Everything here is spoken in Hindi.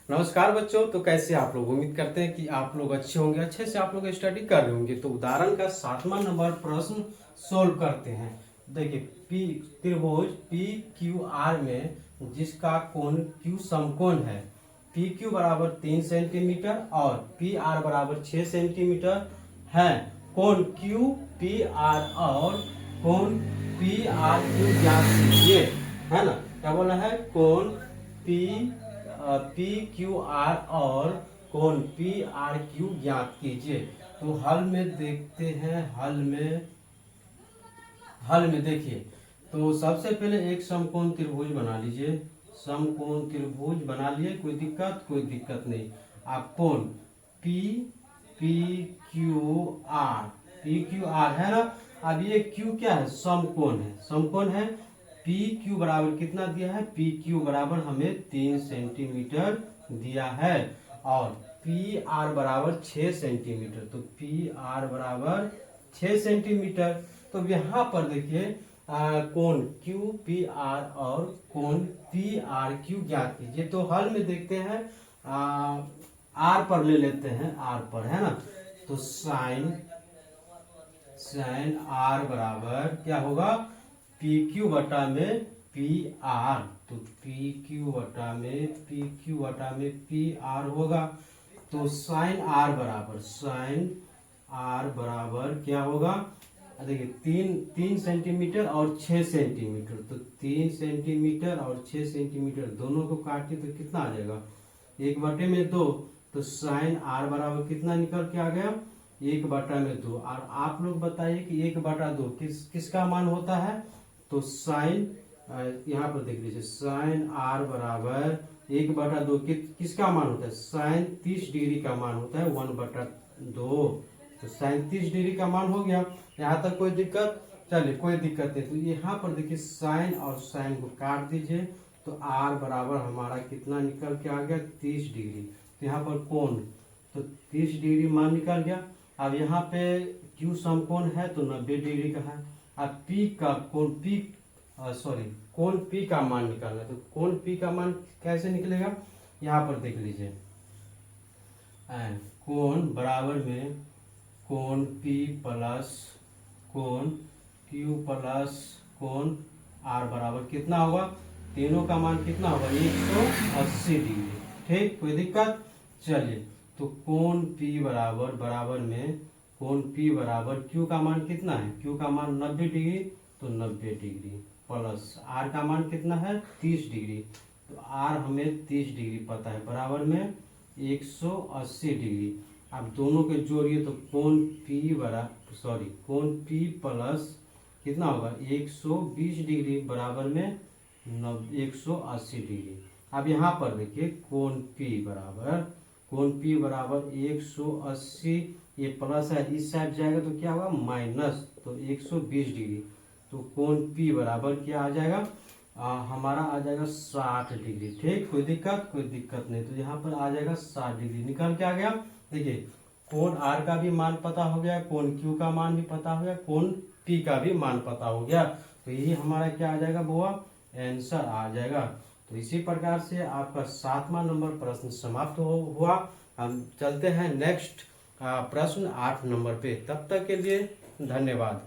नमस्कार बच्चों। तो कैसे आप लोग? उम्मीद करते हैं कि आप लोग अच्छे होंगे, अच्छे से आप लोग स्टडी कर रहे होंगे। तो उदाहरण का 7वां नंबर प्रश्न सोल्व करते हैं। देखिए, पी त्रिभुज पी क्यू आर में जिसका कोण क्यू समकोण है, पी क्यू बराबर 3 सेंटीमीटर और पी आर बराबर 6 सेंटीमीटर है। कोण क्यू पी आर और कोण पी आर क्यू ज्ञात कीजिए, है ना। क्या बोला है? कोण पी क्यू आर और कोण पी आर क्यू ज्ञात कीजिए। तो हल में देखते हैं। हल में देखिए, तो सबसे पहले एक समकोण त्रिभुज बना लीजिए। समकोण त्रिभुज बना लिए, कोई दिक्कत नहीं। आप कोण पी क्यू आर है ना। अब ये क्यू क्या है? समकोण है। पी क्यू बराबर कितना दिया है? पी क्यू बराबर हमें 3 सेंटीमीटर दिया है और पी आर बराबर 6 सेंटीमीटर। तो पी आर बराबर 6 सेंटीमीटर। तो यहाँ पर देखिए, कोण क्यू पी आर और कोण पी आर क्यू ज्ञात कीजिए। तो हल में देखते हैं, आर पर ले लेते हैं, आर पर, है ना। तो साइन आर बराबर क्या होगा? पी क्यू बटा में पी आर। तो पी क्यू बटा में पी आर होगा। तो साइन आर बराबर क्या होगा? देखिए, 3 सेंटीमीटर और 6 सेंटीमीटर। तो 3 सेंटीमीटर और 6 सेंटीमीटर दोनों को काटे तो कितना आ जाएगा? 1/2। तो साइन आर बराबर कितना निकल के आ गया? 1/2। और आप लोग बताइए कि 1/2 किसका मान होता है? तो साइन, यहाँ पर देख लीजिए, साइन आर बराबर 1/2 किसका मान होता है? साइन 30 डिग्री का मान होता है, 1/2। तो साइन 30 डिग्री का मान हो गया। यहाँ तक कोई दिक्कत? चलिए, कोई दिक्कत नहीं। तो यहाँ पर देखिए, साइन और साइन को काट दीजिए। तो आर बराबर हमारा कितना निकल के आ गया? 30 डिग्री। तो यहाँ पर कोण, तो 30 डिग्री मान निकल गया। अब यहाँ पे क्यू समकोण है तो 90 डिग्री का है। अब पी का कोण पी का मान निकालना है। तो कोण पी का मान कैसे निकलेगा? यहाँ पर देख लीजिए, कोण बराबर में कोण पी प्लस कोण क्यू प्लस कोण आर बराबर कितना होगा? तीनों का मान कितना होगा? 180 डिग्री। ठीक, कोई दिक्कत? चलिए, तो कोण पी बराबर में कोण पी बराबर क्यू का मान कितना है? क्यू का मान 90 डिग्री। तो 90 डिग्री प्लस आर का मान कितना है? 30 डिग्री। तो आर हमें 30 डिग्री पता है, बराबर में 180 डिग्री। अब दोनों के जोड़िए तो कोण पी प्लस कितना होगा? 120 डिग्री बराबर में 180 डिग्री। अब यहाँ पर देखिए, कोण पी बराबर 180, ये प्लस है, इस साइड जाएगा तो क्या होगा? माइनस। तो 120 डिग्री। तो कोण पी बराबर क्या आ जाएगा? हमारा आ जाएगा 60 डिग्री। ठीक, कोई दिक्कत नहीं। तो यहाँ पर आ जाएगा 60 डिग्री निकल के आ गया। देखिए, कोण आर का भी मान पता हो गया, कोण क्यू का मान भी पता हो गया, कोण पी का भी मान पता हो गया। तो यही हमारा क्या आ जाएगा बुआ? आंसर आ जाएगा। तो इसी प्रकार से आपका 7वां नंबर प्रश्न समाप्त हुआ। हम चलते हैं नेक्स्ट प्रश्न 8 नंबर पे। तब तक के लिए धन्यवाद।